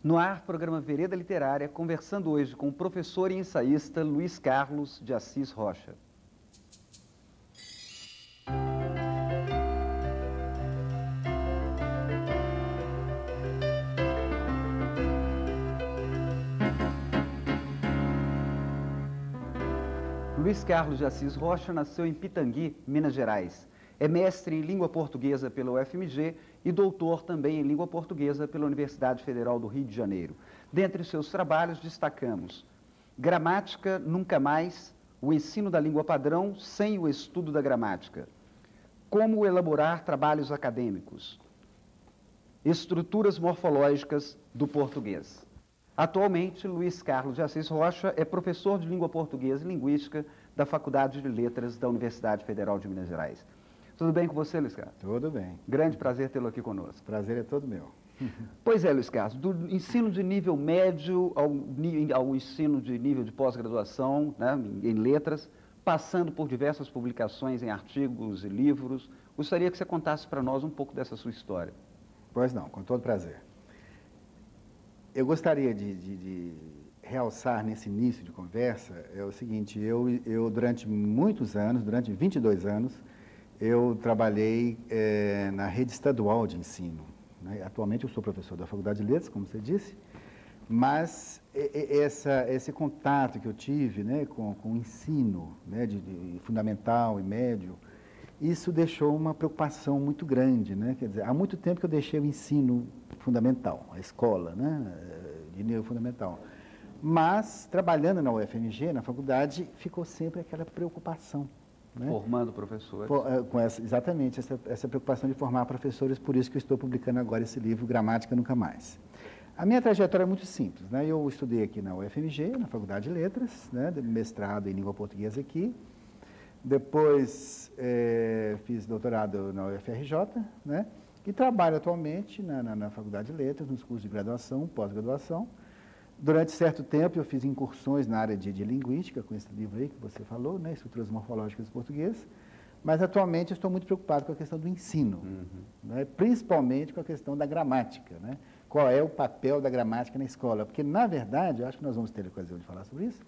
No ar, programa Vereda Literária, conversando hoje com o professor e ensaísta Luiz Carlos de Assis Rocha. Luiz Carlos de Assis Rocha nasceu em Pitangui, Minas Gerais. É mestre em língua portuguesa pela UFMG e doutor também em língua portuguesa pela Universidade Federal do Rio de Janeiro. Dentre seus trabalhos destacamos Gramática Nunca Mais, o ensino da língua padrão sem o estudo da gramática. Como elaborar trabalhos acadêmicos. Estruturas morfológicas do português. Atualmente, Luiz Carlos de Assis Rocha é professor de língua portuguesa e linguística da Faculdade de Letras da Universidade Federal de Minas Gerais. Tudo bem com você, Luiz Carlos? Tudo bem. Grande prazer tê-lo aqui conosco. Prazer é todo meu. Pois é, Luiz Carlos, do ensino de nível médio ao ensino de nível de pós-graduação, né, em letras, passando por diversas publicações em artigos e livros, gostaria que você contasse para nós um pouco dessa sua história. Pois não, com todo prazer. Eu gostaria de realçar nesse início de conversa é o seguinte, eu durante muitos anos, durante 22 anos, eu trabalhei na rede estadual de ensino. Né? Atualmente eu sou professor da Faculdade de Letras, como você disse, mas esse contato que eu tive, né, com o ensino, né, de fundamental e médio, isso deixou uma preocupação muito grande, né? Quer dizer, há muito tempo que eu deixei o ensino fundamental, a escola, né, de nível fundamental. Mas, trabalhando na UFMG, na faculdade, ficou sempre aquela preocupação. Né? Formando professores. Exatamente, essa preocupação de formar professores, por isso que eu estou publicando agora esse livro, Gramática Nunca Mais. A minha trajetória é muito simples, né? Eu estudei aqui na UFMG, na Faculdade de Letras, né? Mestrado em língua portuguesa aqui. Depois fiz doutorado na UFRJ, né? E trabalho atualmente na Faculdade de Letras, nos cursos de graduação, pós-graduação. Durante certo tempo eu fiz incursões na área de linguística, com esse livro aí que você falou, né? Estruturas morfológicas do português. Mas atualmente eu estou muito preocupado com a questão do ensino, né? Principalmente com a questão da gramática, né? Qual é o papel da gramática na escola? Porque, na verdade, eu acho que nós vamos ter a ocasião de falar sobre isso,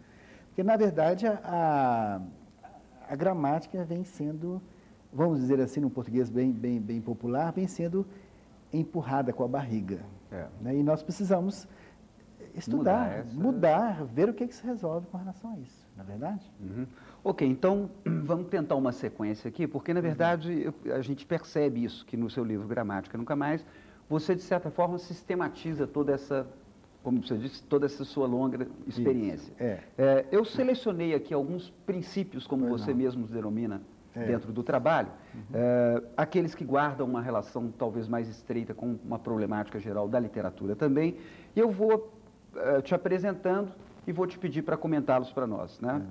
porque, na verdade, a gramática vem sendo, vamos dizer assim, num português bem popular, vem sendo empurrada com a barriga. Né? E nós precisamos estudar, mudar, ver o que se resolve com relação a isso, não é verdade? Ok, então vamos tentar uma sequência aqui, porque na verdade a gente percebe isso, que no seu livro Gramática Nunca Mais, você de certa forma sistematiza toda essa, como você disse, toda essa sua longa experiência. Eu selecionei aqui alguns princípios, como você mesmo denomina, dentro do trabalho, aqueles que guardam uma relação talvez mais estreita com uma problemática geral da literatura também, e eu vou te apresentando e vou te pedir para comentá-los para nós, né?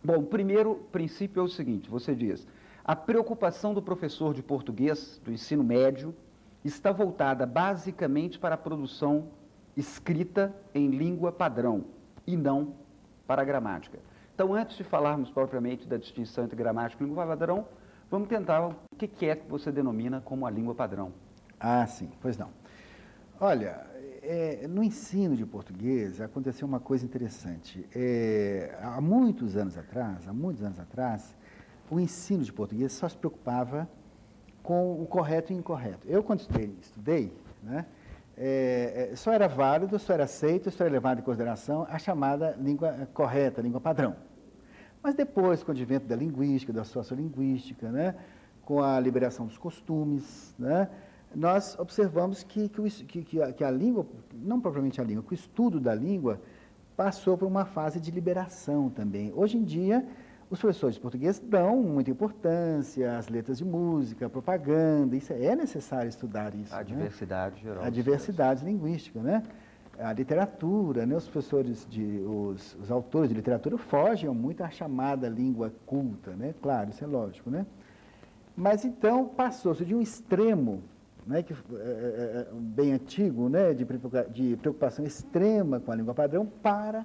Bom, o primeiro princípio é o seguinte, você diz, a preocupação do professor de português do ensino médio está voltada basicamente para a produção escrita em língua padrão e não para a gramática. Então, antes de falarmos propriamente da distinção entre gramática e língua padrão, vamos tentar o que é que você denomina como a língua padrão. Ah, sim, pois não. Olha, no ensino de português aconteceu uma coisa interessante. Há muitos anos atrás, o ensino de português só se preocupava com o correto e o incorreto. Eu, quando estudei, né, só era válido, só era aceito, só era levado em consideração a chamada língua correta, língua padrão. Mas depois, com o advento da linguística, da sociolinguística, né, com a liberação dos costumes, né, nós observamos que a língua, não propriamente a língua, que o estudo da língua passou por uma fase de liberação também. Hoje em dia, os professores de português dão muita importância às letras de música, propaganda, isso é necessário estudar isso. A diversidade geral. A diversidade linguística, né? A literatura, né? Os professores, os autores de literatura fogem muito à chamada língua culta, né? Claro, isso é lógico, né? Mas então passou-se de um extremo, né, bem antigo, né, de preocupação extrema com a língua padrão, para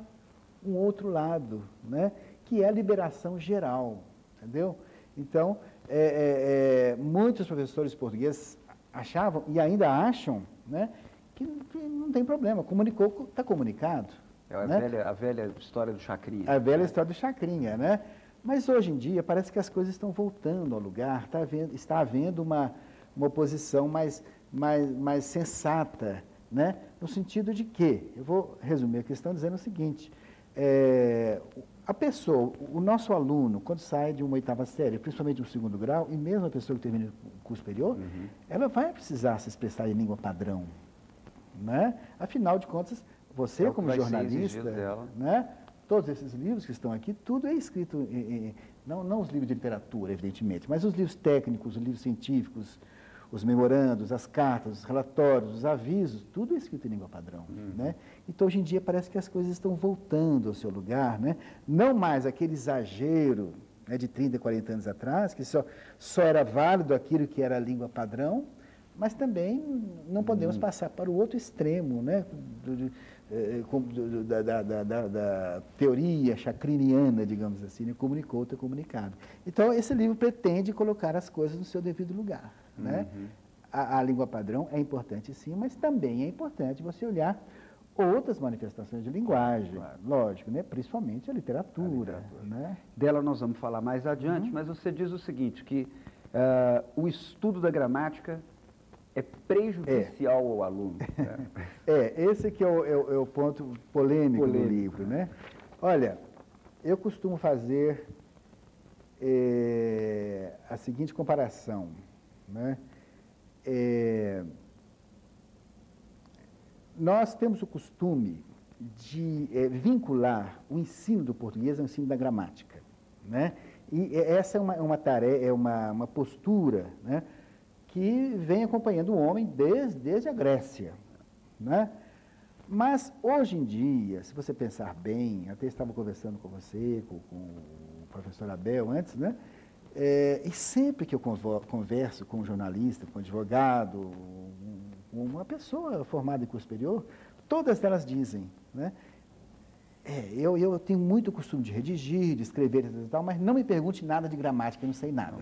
um outro lado, né, que é a liberação geral, entendeu? Então, muitos professores portugueses achavam, e ainda acham, né, que não tem problema, comunicou, está comunicado. É né? a velha história do Chacrinha. A velha história do Chacrinha, né? Mas hoje em dia parece que as coisas estão voltando ao lugar, está havendo uma oposição mais sensata, né? No sentido de que, eu vou resumir a questão dizendo o seguinte, a pessoa, o nosso aluno, quando sai de uma 8ª série, principalmente do 2º grau, e mesmo a pessoa que termina o curso superior, ela vai precisar se expressar em língua padrão, né? Afinal de contas, você como jornalista, né? Todos esses livros que estão aqui, tudo é escrito, não os livros de literatura, evidentemente, mas os livros técnicos, os livros científicos, os memorandos, as cartas, os relatórios, os avisos, tudo é escrito em língua padrão. Né? Então, hoje em dia, parece que as coisas estão voltando ao seu lugar, né? Não mais aquele exagero, né, de 30, 40 anos atrás, que só era válido aquilo que era a língua padrão, mas também não podemos passar para o outro extremo, né? Da teoria chacriniana, digamos assim, né? Comunicou, está comunicado. Então, esse livro pretende colocar as coisas no seu devido lugar. Né? A língua padrão é importante, sim, mas também é importante você olhar outras manifestações de linguagem, lógico, né? Principalmente a literatura. Né? Dela nós vamos falar mais adiante, mas você diz o seguinte, que o estudo da gramática é prejudicial ao aluno. Né? Esse que é o ponto polêmico do livro. Né? Olha, eu costumo fazer a seguinte comparação. Né? Nós temos o costume de vincular o ensino do português ao ensino da gramática. Né? E essa é uma tarefa, é uma postura, né, que vem acompanhando o homem desde a Grécia. Né? Mas, hoje em dia, se você pensar bem, até estava conversando com você, com o professor Abel antes, né? E sempre que eu converso com um jornalista, com um advogado, uma pessoa formada em curso superior, todas elas dizem, né? Eu tenho muito costume de redigir, de escrever e tal, mas não me pergunte nada de gramática, eu não sei nada.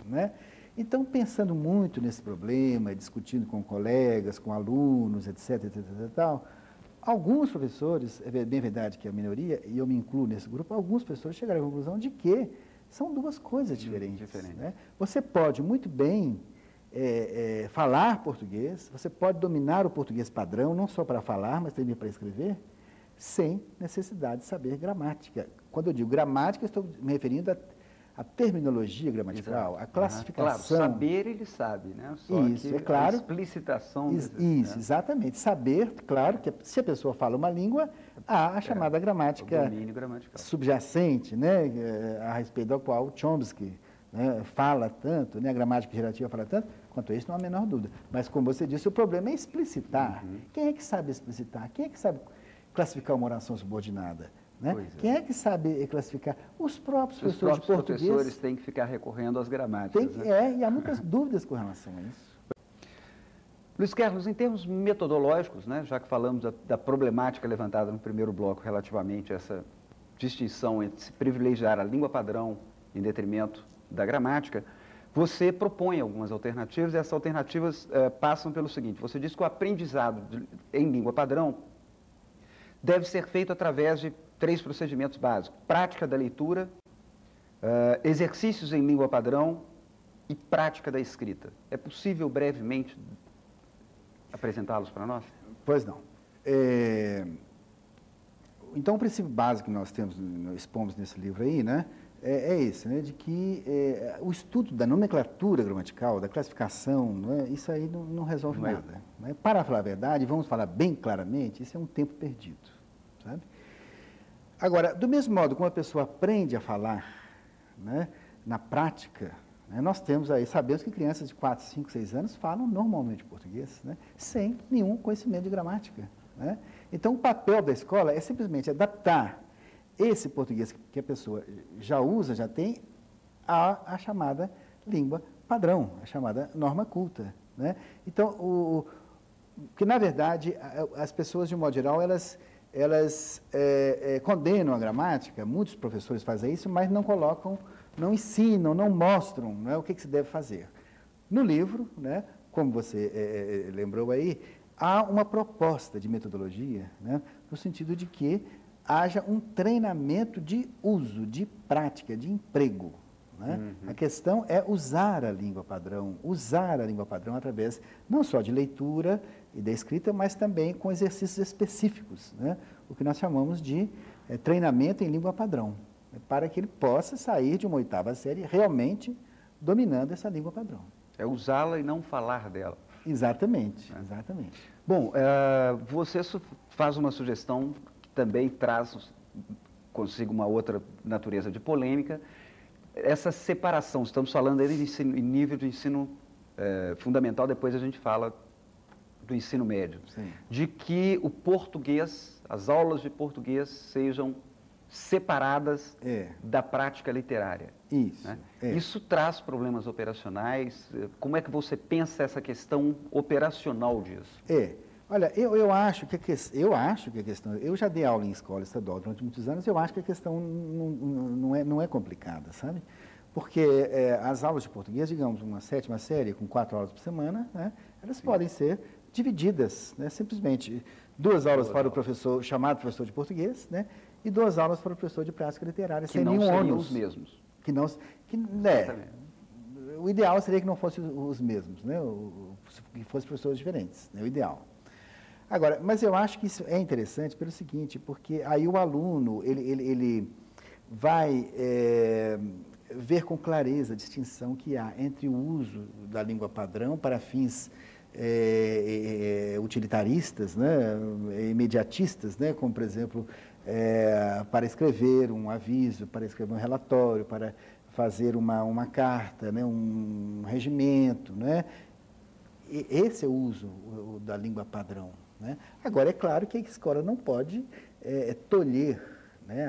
Né? Então, pensando muito nesse problema, discutindo com colegas, com alunos, etc, tal, alguns professores, é bem verdade que é a minoria, e eu me incluo nesse grupo, alguns professores chegaram à conclusão de que são duas coisas diferentes. Né? Você pode muito bem falar português, você pode dominar o português padrão, não só para falar, mas também para escrever, sem necessidade de saber gramática. Quando eu digo gramática, estou me referindo à terminologia gramatical, à classificação. Claro, saber ele sabe, né? Só isso, que é claro. A explicitação. Isso, exatamente. Saber, claro, que se a pessoa fala uma língua, há a chamada gramática subjacente, né? A respeito da qual Chomsky, né, fala tanto, né? A gramática gerativa fala tanto, quanto a isso não há a menor dúvida. Mas, como você disse, o problema é explicitar. Quem é que sabe explicitar? Quem é que sabe classificar uma oração subordinada? Né? Quem é que sabe classificar? Os próprios professores de português. Os professores têm que ficar recorrendo às gramáticas. E há muitas dúvidas com relação a isso. Luiz Carlos, em termos metodológicos, né, já que falamos da problemática levantada no primeiro bloco relativamente a essa distinção entre se privilegiar a língua padrão em detrimento da gramática, você propõe algumas alternativas e essas alternativas passam pelo seguinte, você diz que o aprendizado em língua padrão deve ser feito através de 3 procedimentos básicos: prática da leitura, exercícios em língua padrão e prática da escrita. É possível brevemente apresentá-los para nós? Pois não. Então, o princípio básico que nós expomos nesse livro aí, né, é esse, né, de que o estudo da nomenclatura gramatical, da classificação, né, isso aí não resolve nada. Né? Para falar a verdade, vamos falar bem claramente, isso é um tempo perdido. Sabe? Agora, do mesmo modo como a pessoa aprende a falar, né, na prática, né, nós temos aí, sabemos que crianças de 4, 5, 6 anos falam normalmente português, né, sem nenhum conhecimento de gramática. Né? Então, o papel da escola é simplesmente adaptar esse português que a pessoa já usa, já tem, à chamada língua padrão, a chamada norma culta. Né? Então, que na verdade, as pessoas, de um modo geral, elas condenam a gramática, muitos professores fazem isso, mas não colocam, não ensinam, não mostram, né, o que se deve fazer. No livro, né, como você lembrou aí, há uma proposta de metodologia, né, no sentido de que haja um treinamento de uso, de prática, de emprego. Né? A questão é usar a língua padrão através não só de leitura e da escrita, mas também com exercícios específicos, né? O que nós chamamos de treinamento em língua padrão, né? Para que ele possa sair de uma 8ª série realmente dominando essa língua padrão. É usá-la e não falar dela. Exatamente, exatamente. Bom, você faz uma sugestão que também traz consigo uma outra natureza de polêmica, essa separação, estamos falando aí de ensino, em nível de ensino fundamental, depois a gente fala do ensino médio, Sim. de que o português, as aulas de português sejam separadas da prática literária. Isso. Né? Isso traz problemas operacionais? Como é que você pensa essa questão operacional disso? Olha, eu acho que a questão, eu já dei aula em escola estadual durante muitos anos, eu acho que a questão não é complicada, sabe? Porque as aulas de português, digamos, uma 7ª série com 4 aulas por semana, né, elas podem ser divididas, né, simplesmente 2 aulas para o professor, chamado professor de português, né, e 2 aulas para o professor de prática literária, sem nenhum ônus. Que não seriam os mesmos. O ideal seria que não fossem os mesmos, né, que fossem professores diferentes, né, o ideal. Agora, mas eu acho que isso é interessante pelo seguinte, porque aí o aluno, ele vai ver com clareza a distinção que há entre o uso da língua padrão para fins utilitaristas, né, imediatistas, né, como, por exemplo, para escrever um aviso, para escrever um relatório, para fazer uma carta, né, um regimento, né? E esse é o uso da língua padrão. Né? Agora, é claro que a escola não pode tolher, né,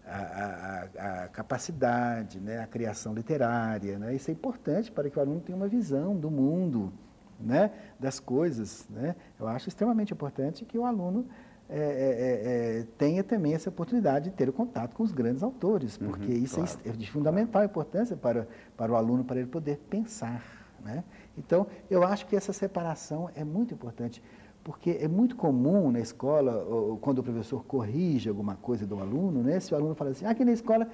a capacidade, né, a criação literária. Né? Isso é importante para que o aluno tenha uma visão do mundo, né, das coisas. Né? Eu acho extremamente importante que o aluno tenha também essa oportunidade de ter o contato com os grandes autores, porque isso é de fundamental importância para o aluno, para ele poder pensar. Né? Então, eu acho que essa separação é muito importante, porque é muito comum na escola, quando o professor corrige alguma coisa do aluno, né? Se o aluno fala assim, aqui na escola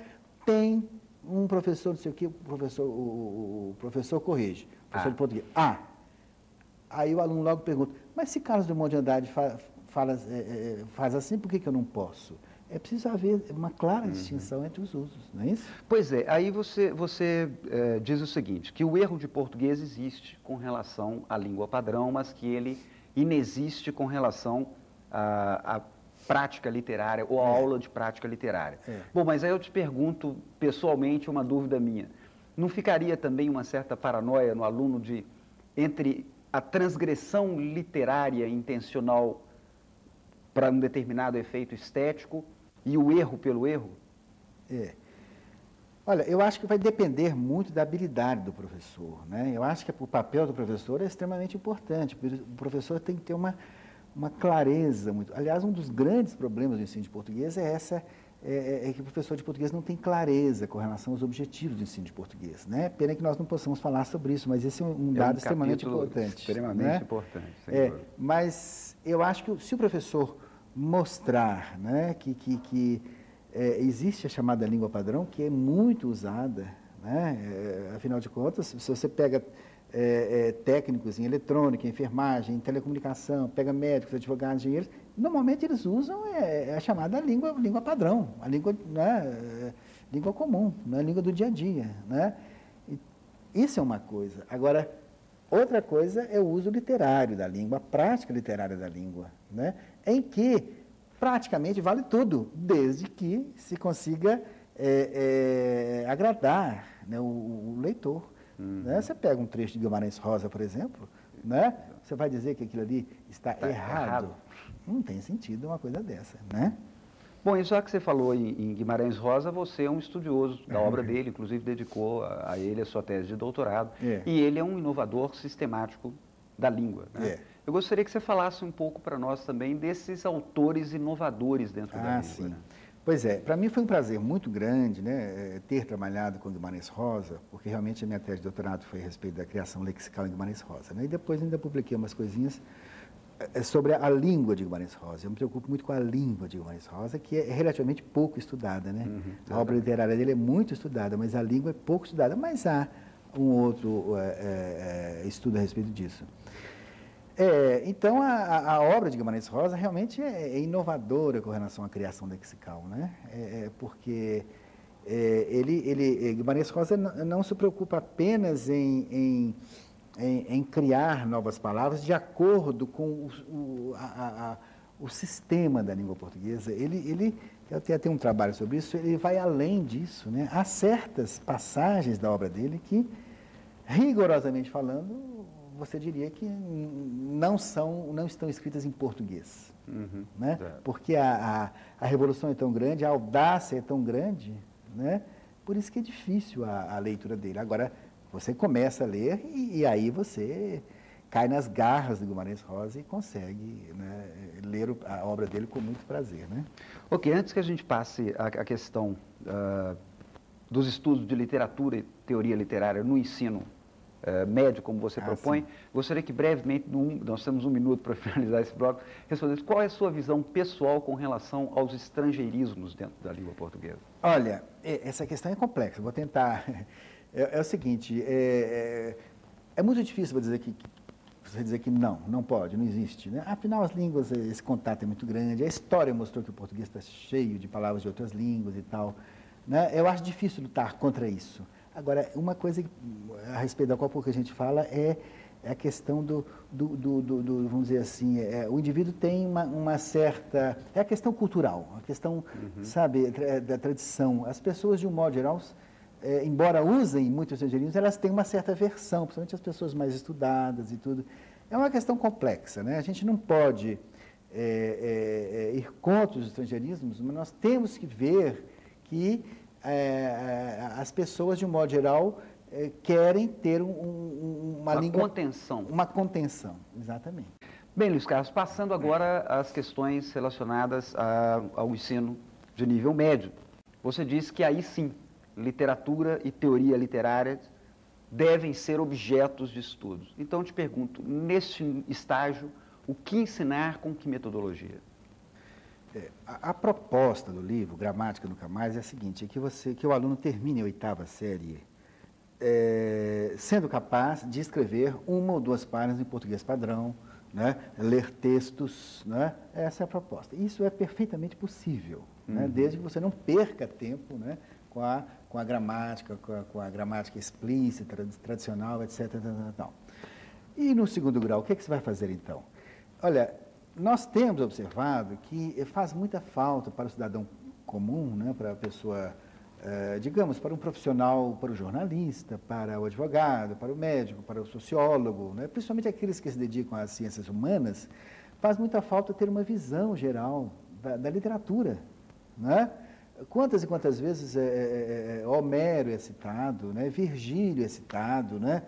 tem um professor, não sei o que, o professor corrige, professor de português. Aí o aluno logo pergunta, mas se Carlos Drummond de Andrade faz assim, por que eu não posso? É preciso haver uma clara distinção entre os usos, não é isso? Pois é, aí você diz o seguinte, que o erro de português existe com relação à língua padrão, mas que ele inexiste com relação à prática literária ou à aula de prática literária. Bom, mas aí eu te pergunto pessoalmente uma dúvida minha. Não ficaria também uma certa paranoia no aluno entre a transgressão literária intencional para um determinado efeito estético e o erro pelo erro? Olha, eu acho que vai depender muito da habilidade do professor, né? Eu acho que o papel do professor é extremamente importante. O professor tem que ter uma clareza muito. Aliás, um dos grandes problemas do ensino de português é que o professor de português não tem clareza com relação aos objetivos do ensino de português, né? Pena que nós não possamos falar sobre isso, mas esse é um dado extremamente importante. Extremamente, né? Importante. Mas eu acho que se o professor mostrar, né, que existe a chamada língua padrão, que é muito usada, né? Afinal de contas, se você pega técnicos em eletrônica, em enfermagem, em telecomunicação, pega médicos, advogados, engenheiros, normalmente eles usam a chamada língua padrão, a língua, né, língua comum, né, a língua do dia a dia. Né? Isso é uma coisa. Agora, outra coisa é o uso literário da língua, a prática literária da língua, né, em que praticamente vale tudo, desde que se consiga agradar, né, o leitor. Né? Você pega um trecho de Guimarães Rosa, por exemplo, né? Você vai dizer que aquilo ali está errado. Não tem sentido uma coisa dessa, né? Bom, e já que você falou em Guimarães Rosa, você é um estudioso da obra dele, inclusive dedicou a ele a sua tese de doutorado, e ele é um inovador sistemático da língua. Né? Eu gostaria que você falasse um pouco para nós também desses autores inovadores dentro da língua. Sim. Né? Pois é, para mim foi um prazer muito grande, né, ter trabalhado com Guimarães Rosa, porque realmente a minha tese de doutorado foi a respeito da criação lexical em Guimarães Rosa, né, e depois ainda publiquei umas coisinhas sobre a língua de Guimarães Rosa. Eu me preocupo muito com a língua de Guimarães Rosa, que é relativamente pouco estudada, né? A obra literária dele é muito estudada, mas a língua é pouco estudada, mas há um outro estudo a respeito disso. Então, a obra de Guimarães Rosa realmente é inovadora com relação à criação lexical, né? Porque Guimarães Rosa não se preocupa apenas em criar novas palavras de acordo com o sistema da língua portuguesa. Eu tenho até um trabalho sobre isso, ele vai além disso, né? Há certas passagens da obra dele que, rigorosamente falando, você diria que não estão escritas em português. Né? Porque a revolução é tão grande, a audácia é tão grande, né? Por isso que é difícil a leitura dele. Agora, você começa a ler e aí você cai nas garras do Guimarães Rosa e consegue, né, ler a obra dele com muito prazer. Né? Ok, antes que a gente passe a questão dos estudos de literatura e teoria literária no ensino médio, como você propõe, sim. gostaria que brevemente, nós temos um minuto para finalizar esse bloco, respondesse qual é a sua visão pessoal com relação aos estrangeirismos dentro da língua portuguesa? Olha, essa questão é complexa, vou tentar. É o seguinte, é muito difícil você dizer que não pode, não existe. Né? Afinal, as línguas, esse contato é muito grande, a história mostrou que o português está cheio de palavras de outras línguas e tal. Né? Eu acho difícil lutar contra isso. Agora, uma coisa a respeito da qual pouco a gente fala é a questão vamos dizer assim, o indivíduo tem uma certa... É a questão cultural, a questão, sabe, da tradição. As pessoas, de um modo geral, embora usem muitos estrangeirismos, elas têm uma certa aversão, principalmente as pessoas mais estudadas e tudo. É uma questão complexa, né? A gente não pode ir contra os estrangeirismos, mas nós temos que ver que as pessoas, de um modo geral, querem ter uma língua... contenção. Uma contenção, exatamente. Bem, Luiz Carlos, passando agora às questões relacionadas ao ensino de nível médio. Você disse que aí sim, literatura e teoria literária devem ser objetos de estudos. Então, eu te pergunto, neste estágio, o que ensinar com que metodologia? A proposta do livro, Gramática Nunca Mais, é a seguinte, é que o aluno termine a 8ª série sendo capaz de escrever 1 ou 2 páginas em português padrão, né? Ler textos, né? Essa é a proposta. Isso é perfeitamente possível, né? Desde que você não perca tempo, né? com a gramática, com a gramática explícita, tradicional, etc. E no segundo grau, o que você vai fazer então? Olha, nós temos observado que faz muita falta para o cidadão comum, né, para a pessoa, digamos, para um profissional, para o jornalista, para o advogado, para o médico, para o sociólogo, né, principalmente aqueles que se dedicam às ciências humanas, faz muita falta ter uma visão geral da literatura, né? Quantas e quantas vezes Homero é citado, né? Virgílio é citado, né?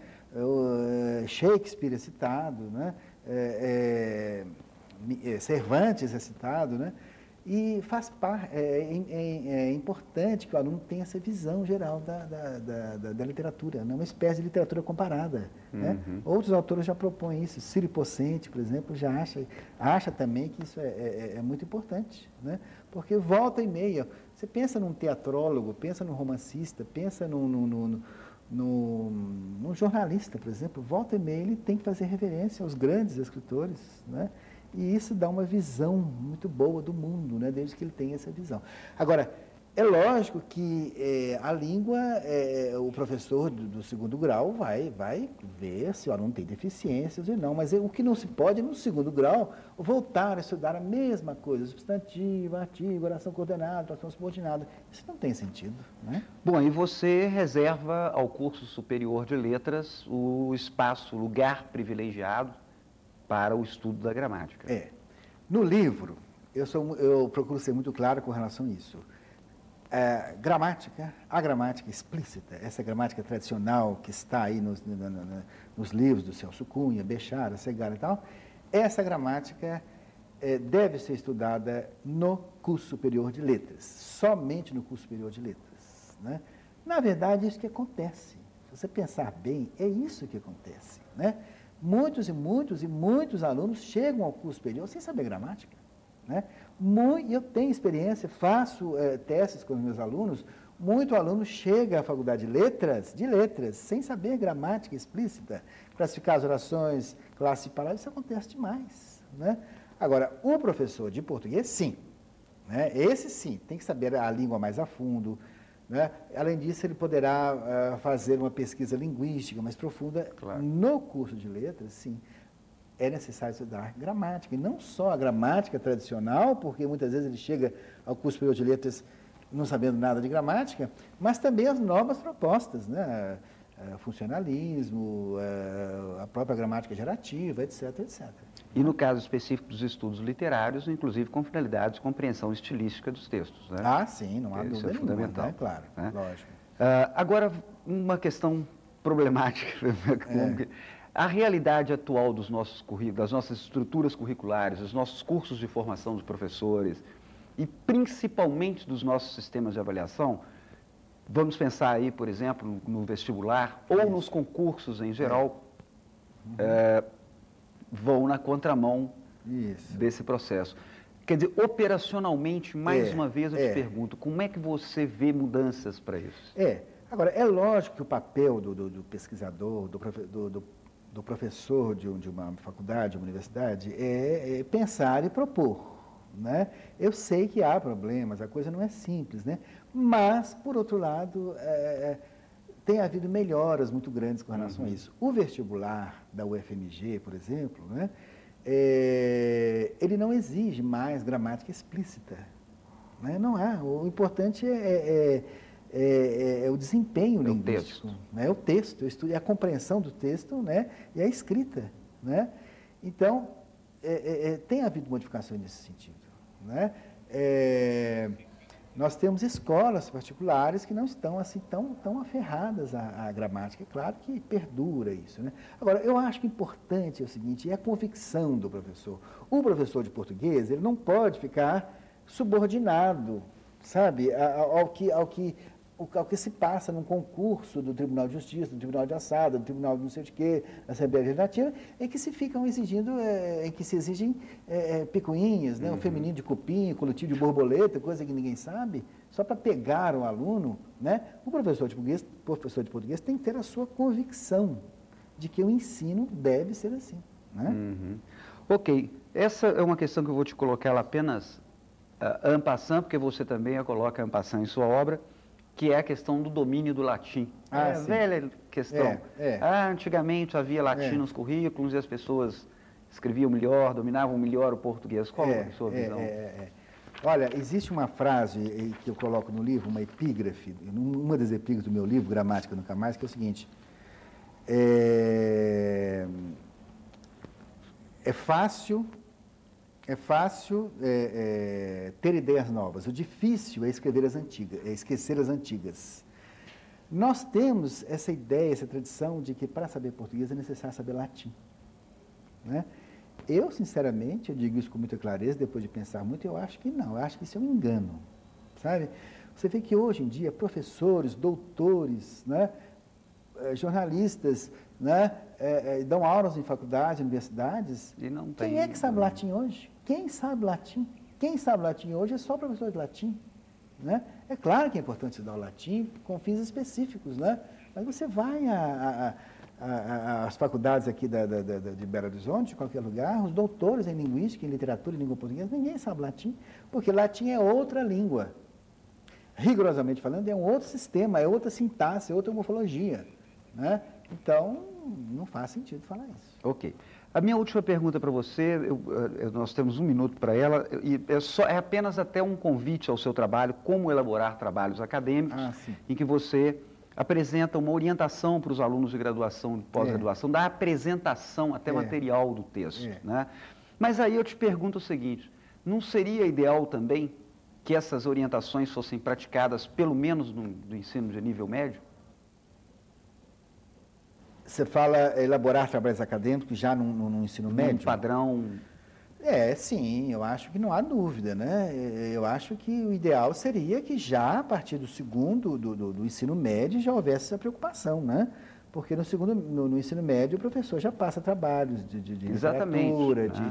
Shakespeare é citado, né? Cervantes é citado, né? E é importante que o aluno tenha essa visão geral da literatura, né? Uma espécie de literatura comparada. Né? Outros autores já propõem isso. Ciro Pocente, por exemplo, já acha também que isso é muito importante, né? Porque volta e meia, você pensa num teatrólogo, pensa num romancista, pensa num jornalista, por exemplo, volta e meia ele tem que fazer reverência aos grandes escritores, né? E isso dá uma visão muito boa do mundo, né? Desde que ele tenha essa visão. Agora, é lógico que a língua, o professor do segundo grau vai ver se o aluno tem deficiências ou não, mas o que não se pode, no segundo grau, voltar a estudar a mesma coisa, substantivo, artigo, oração coordenada, oração subordinada. Isso não tem sentido, né? Bom, e você reserva ao curso superior de letras o espaço, o lugar privilegiado para o estudo da gramática. No livro, eu procuro ser muito claro com relação a isso. A gramática explícita, essa gramática tradicional que está aí nos livros do Celso Cunha, Bechara, Segar e tal, essa gramática deve ser estudada no curso superior de letras, somente no curso superior de letras, né? Na verdade, é isso que acontece. Se você pensar bem, é isso que acontece, né? Muitos e muitos e muitos alunos chegam ao curso superior sem saber gramática, né? Eu tenho experiência, faço testes com os meus alunos, muito aluno chega à faculdade de letras, sem saber gramática explícita, classificar as orações, classe de palavras, isso acontece demais, né? Agora, o professor de português, sim, né? Esse sim, tem que saber a língua mais a fundo, né? Além disso, ele poderá fazer uma pesquisa linguística mais profunda. Claro. No curso de letras, sim, é necessário estudar gramática, e não só a gramática tradicional, porque muitas vezes ele chega ao curso superior de letras não sabendo nada de gramática, mas também as novas propostas, né? Funcionalismo, a própria gramática gerativa, etc, etc. E no caso específico dos estudos literários, inclusive com finalidades de compreensão estilística dos textos, né? Ah, sim, não há Isso dúvida é nenhuma, fundamental, né? Claro, né? lógico. Agora, uma questão problemática. A realidade atual dos nossos currículos, das nossas estruturas curriculares, dos nossos cursos de formação dos professores e principalmente dos nossos sistemas de avaliação, vamos pensar aí, por exemplo, no vestibular ou nos concursos em geral, vão na contramão desse processo. Quer dizer, operacionalmente, mais uma vez eu te pergunto, como é que você vê mudanças para isso? Agora, é lógico que o papel do pesquisador, do professor de uma faculdade, de uma universidade, é pensar e propor, né? Eu sei que há problemas, a coisa não é simples, né? Mas, por outro lado, tem havido melhoras muito grandes com relação a isso. O vestibular da UFMG, por exemplo, né? Ele não exige mais gramática explícita, né? Não há. O importante é o desempenho linguístico, né? O texto, a compreensão do texto, né? E a escrita, né? Então, tem havido modificações nesse sentido, né? Nós temos escolas particulares que não estão assim tão aferradas à gramática. É claro que perdura isso, né? Agora, eu acho que importante é o seguinte, é a convicção do professor. O professor de português, ele não pode ficar subordinado, sabe, ao que se passa num concurso do Tribunal de Justiça, do Tribunal de Assado, do Tribunal de não sei de quê, da Assembleia Legislativa, em que se ficam exigindo, em que se exigem picuinhas, né? O feminino de cupim, o coletivo de borboleta, coisa que ninguém sabe, só para pegar o aluno, né? O professor de português tem que ter a sua convicção de que o ensino deve ser assim, né? Ok, essa é uma questão que eu vou te colocar ela apenas en passant, porque você também a coloca en passant em sua obra, que é a questão do domínio do latim. A velha questão. Antigamente havia latim nos currículos e as pessoas escreviam melhor, dominavam melhor o português. Qual é a sua visão? Olha, existe uma frase que eu coloco no livro, uma epígrafe, uma das epígrafes do meu livro, Gramática Nunca Mais, que é o seguinte: é fácil ter ideias novas. O difícil é esquecer as antigas. Nós temos essa ideia, essa tradição de que para saber português é necessário saber latim, né? Eu, sinceramente, eu digo isso com muita clareza, depois de pensar muito, eu acho que não, eu acho que isso é um engano, sabe? Você vê que hoje em dia professores, doutores, né, jornalistas, né, dão aulas em faculdades, universidades. E não tem. Quem é que sabe latim hoje? Quem sabe latim? Quem sabe latim hoje é só professor de latim, né? É claro que é importante estudar o latim com fins específicos, né? Mas você vai às faculdades aqui de Belo Horizonte, de qualquer lugar, os doutores em linguística, em literatura, em língua portuguesa, ninguém sabe latim, porque latim é outra língua. Rigorosamente falando, é um outro sistema, é outra sintaxe, é outra morfologia, né? Então, não faz sentido falar isso. Ok. A minha última pergunta para você, nós temos 1 minuto para ela, e é apenas até um convite ao seu trabalho, como elaborar trabalhos acadêmicos, em que você apresenta uma orientação para os alunos de graduação e pós-graduação, da apresentação até material do texto, né? Mas aí eu te pergunto o seguinte, não seria ideal também que essas orientações fossem praticadas pelo menos no ensino de nível médio? Você fala elaborar trabalhos acadêmicos já no ensino médio? Um padrão... Sim, eu acho que não há dúvida, né? Eu acho que o ideal seria que já a partir do segundo, do ensino médio, já houvesse essa preocupação, né? Porque no ensino médio o professor já passa trabalhos de literatura, né?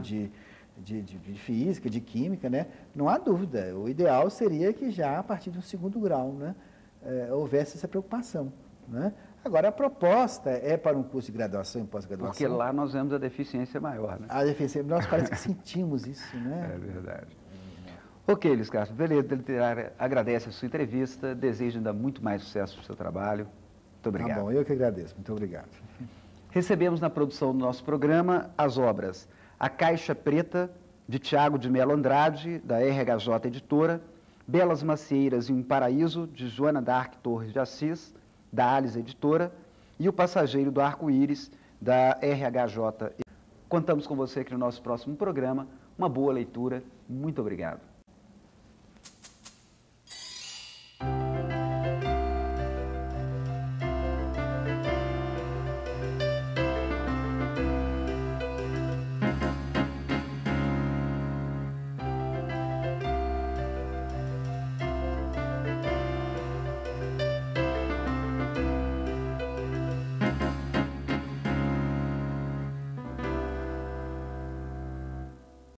de física, de química, né? Não há dúvida, o ideal seria que já a partir do segundo grau, né, houvesse essa preocupação, né? Agora, a proposta é para um curso de graduação e pós-graduação. Porque lá nós vemos a deficiência maior, né? A deficiência, nós parece que sentimos isso, né? É verdade. Ok, Luiz Castro, Veleda Literária agradece a sua entrevista, deseja ainda muito mais sucesso para o seu trabalho. Muito obrigado. Tá bom, eu que agradeço. Muito obrigado. Recebemos na produção do nosso programa as obras A Caixa Preta, de Tiago de Melo Andrade, da RHJ Editora, Belas Macieiras e um Paraíso, de Joana Dark Torres de Assis, da Alice Editora, e O Passageiro do Arco-Íris, da RHJ. Contamos com você aqui no nosso próximo programa. Uma boa leitura. Muito obrigado.